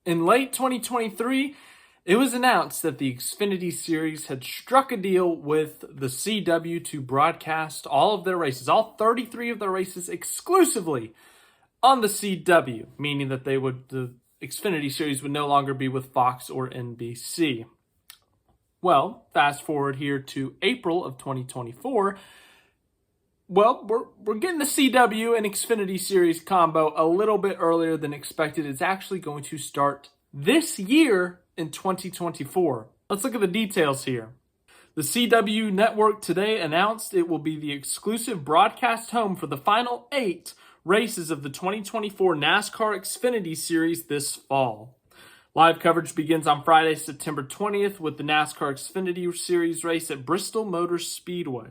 In late 2023, it was announced that the Xfinity Series had struck a deal with the CW to broadcast all of their races, all 33 of their races exclusively on the CW, meaning that the Xfinity Series would no longer be with Fox or NBC. Well, fast forward here to April of 2024. Well, we're getting the CW and Xfinity Series combo a little bit earlier than expected. It's actually going to start this year in 2024. Let's look at the details here. The CW network today announced it will be the exclusive broadcast home for the final 8 races of the 2024 NASCAR Xfinity Series this fall. Live coverage begins on Friday, September 20th with the NASCAR Xfinity Series race at Bristol Motor Speedway.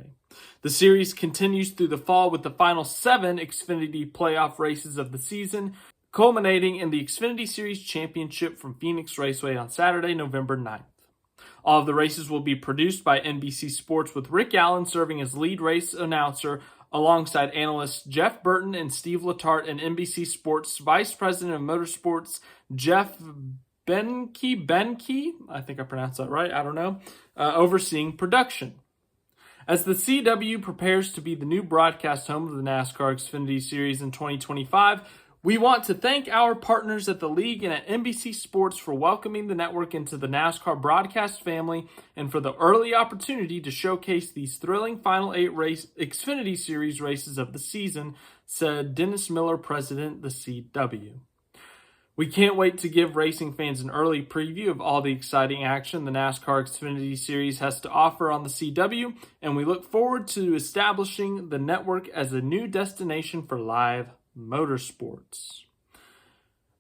The series continues through the fall with the final 7 Xfinity playoff races of the season, culminating in the Xfinity Series Championship from Phoenix Raceway on Saturday, November 9th. All of the races will be produced by NBC Sports, with Rick Allen serving as lead race announcer alongside analysts Jeff Burton and Steve Letarte, and NBC Sports Vice President of Motorsports Jeff Benke, I think I pronounced that right, I don't know, overseeing production. As the CW prepares to be the new broadcast home of the NASCAR Xfinity Series in 2025, we want to thank our partners at the league and at NBC Sports for welcoming the network into the NASCAR broadcast family and for the early opportunity to showcase these thrilling final 8 Xfinity Series races of the season, said Dennis Miller, president, the CW. We can't wait to give racing fans an early preview of all the exciting action the NASCAR Xfinity Series has to offer on the CW, and we look forward to establishing the network as a new destination for live motorsports.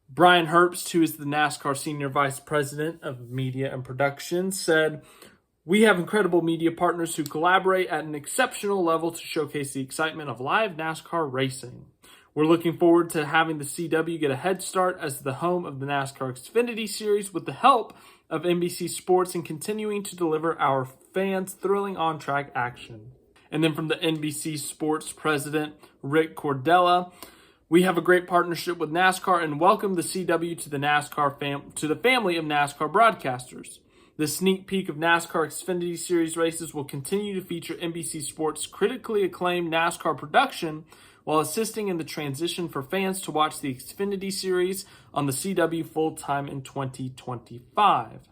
Brian Herbst, who is the NASCAR Senior Vice President of Media and Production, said, "We have incredible media partners who collaborate at an exceptional level to showcase the excitement of live NASCAR racing. We're looking forward to having the CW get a head start as the home of the NASCAR Xfinity Series with the help of NBC Sports and continuing to deliver our fans thrilling on-track action." And then from the NBC Sports president, Rick Cordella, "We have a great partnership with NASCAR and welcome the CW to the family of NASCAR broadcasters. This sneak peek of NASCAR Xfinity Series races will continue to feature NBC Sports' critically acclaimed NASCAR production while assisting in the transition for fans to watch the Xfinity Series on the CW full-time in 2025.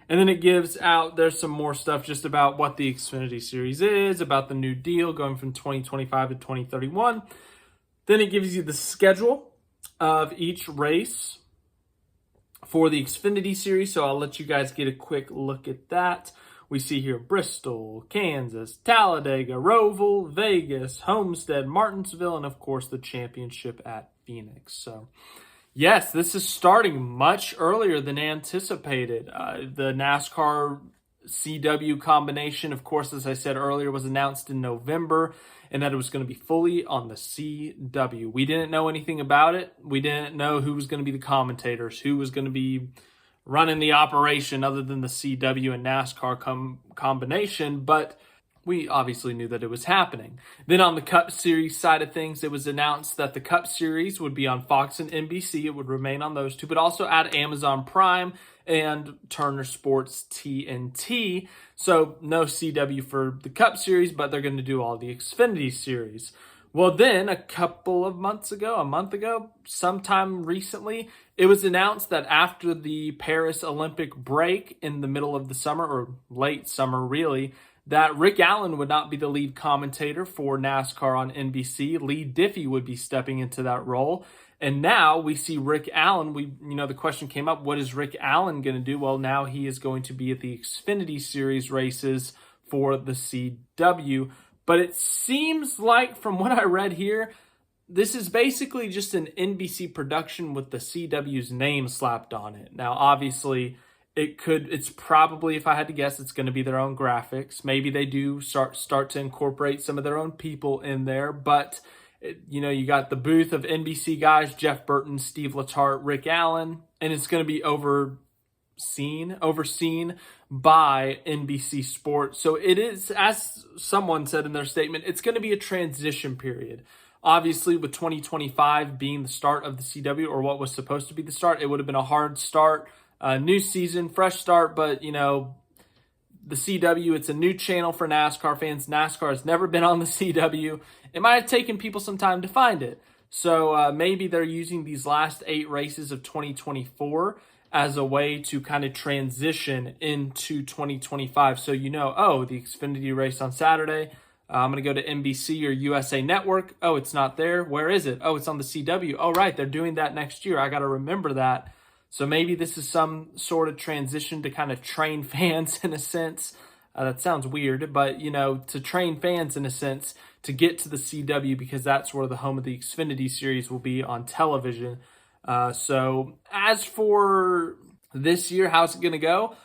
And then it gives out, there's some more stuff just about what the Xfinity Series is, about the new deal going from 2025 to 2031. Then it gives you the schedule of each race for the Xfinity Series, so I'll let you guys get a quick look at that. We see here Bristol, Kansas, Talladega, Roval, Vegas, Homestead, Martinsville, and of course the championship at Phoenix. So yes, this is starting much earlier than anticipated. The NASCAR CW combination, of course, as I said earlier, was announced in November, and that it was going to be fully on the CW. We didn't know anything about it. We didn't know who was going to be the commentators, who was going to be running the operation other than the CW and NASCAR combination, but we obviously knew that it was happening. Then on the Cup Series side of things, it was announced that the Cup Series would be on Fox and NBC. It would remain on those two, but also add Amazon Prime and Turner Sports TNT. So no CW for the Cup Series, but they're going to do all the Xfinity Series. Well, then a month ago, sometime recently, it was announced that after the Paris Olympic break in the middle of the summer, or late summer really, that Rick Allen would not be the lead commentator for NASCAR on NBC. Lee Diffie would be stepping into that role. And now we see Rick Allen. The question came up, what is Rick Allen going to do? Well, now he is going to be at the Xfinity Series races for the CW. But it seems like, from what I read here, this is basically just an NBC production with the CW's name slapped on it. Now, obviously, it's probably, if I had to guess, it's going to be their own graphics. Maybe they do start to incorporate some of their own people in there. But, you got the booth of NBC guys, Jeff Burton, Steve Letarte, Rick Allen, and it's going to be overseen by NBC Sports. So it is, as someone said in their statement, it's going to be a transition period. Obviously, with 2025 being the start of the CW, or what was supposed to be the start, it would have been a hard start, new season, fresh start, but, you know, the CW, it's a new channel for NASCAR fans. NASCAR has never been on the CW. It might have taken people some time to find it. So maybe they're using these last 8 races of 2024 as a way to kind of transition into 2025. So, you know, oh, the Xfinity race on Saturday, I'm going to go to NBC or USA Network. Oh, it's not there. Where is it? Oh, it's on the CW. Oh, right, they're doing that next year. I got to remember that. So maybe this is some sort of transition to kind of train fans in a sense. That sounds weird, but, you know, to train fans in a sense to get to the CW, because that's where the home of the Xfinity Series will be on television. So as for this year, how's it going to go?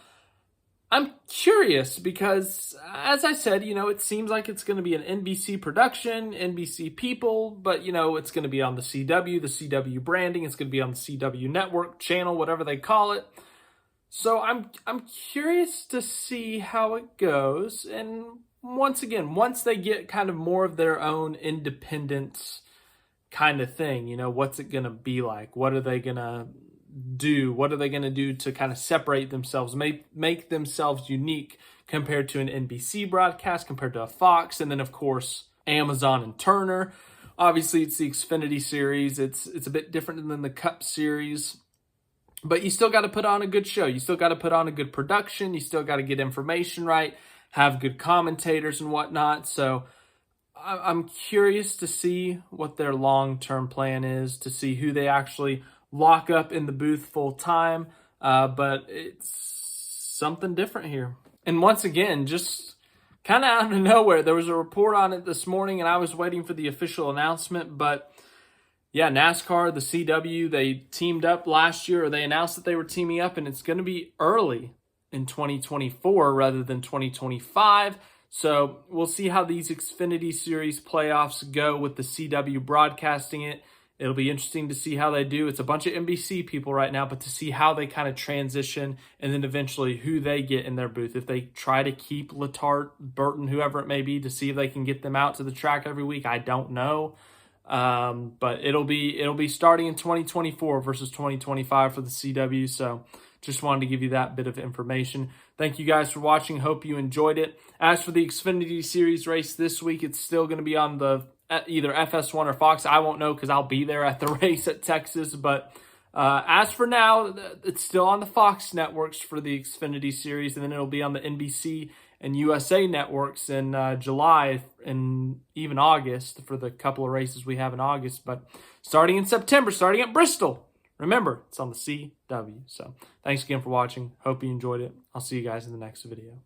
I'm curious because, as I said, you know, it seems like it's going to be an NBC production, NBC people, but, you know, it's going to be on the CW branding. It's going to be on the CW network channel, whatever they call it. So I'm curious to see how it goes. And once again, once they get kind of more of their own independence kind of thing, you know, what's it going to be like? What are they going to do? What are they going to do to kind of separate themselves, make themselves unique compared to an NBC broadcast, compared to a Fox, and then of course Amazon and Turner. Obviously, it's the Xfinity Series. It's a bit different than the Cup Series, but you still got to put on a good show. You still got to put on a good production. You still got to get information right, have good commentators and whatnot. So I'm curious to see what their long-term plan is, to see who they actually lock up in the booth full time, but it's something different here. And once again, just kind of out of nowhere, there was a report on it this morning, and I was waiting for the official announcement, but yeah, NASCAR, the CW, they teamed up last year, or they announced that they were teaming up, and it's going to be early in 2024 rather than 2025. So we'll see how these Xfinity Series playoffs go with the CW broadcasting it. It'll be interesting to see how they do. It's a bunch of NBC people right now, but to see how they kind of transition and then eventually who they get in their booth. If they try to keep Letarte, Burton, whoever it may be, to see if they can get them out to the track every week, I don't know. But it'll be starting in 2024 versus 2025 for the CW. So just wanted to give you that bit of information. Thank you guys for watching. Hope you enjoyed it. As for the Xfinity Series race this week, it's still going to be on the either FS1 or Fox. I won't know because I'll be there at the race at Texas. But as for now, it's still on the Fox networks for the Xfinity Series, and then it'll be on the NBC and USA networks in July and even August for the couple of races we have in August. But starting in September, starting at Bristol, remember, it's on the CW. So thanks again for watching. Hope you enjoyed it. I'll see you guys in the next video.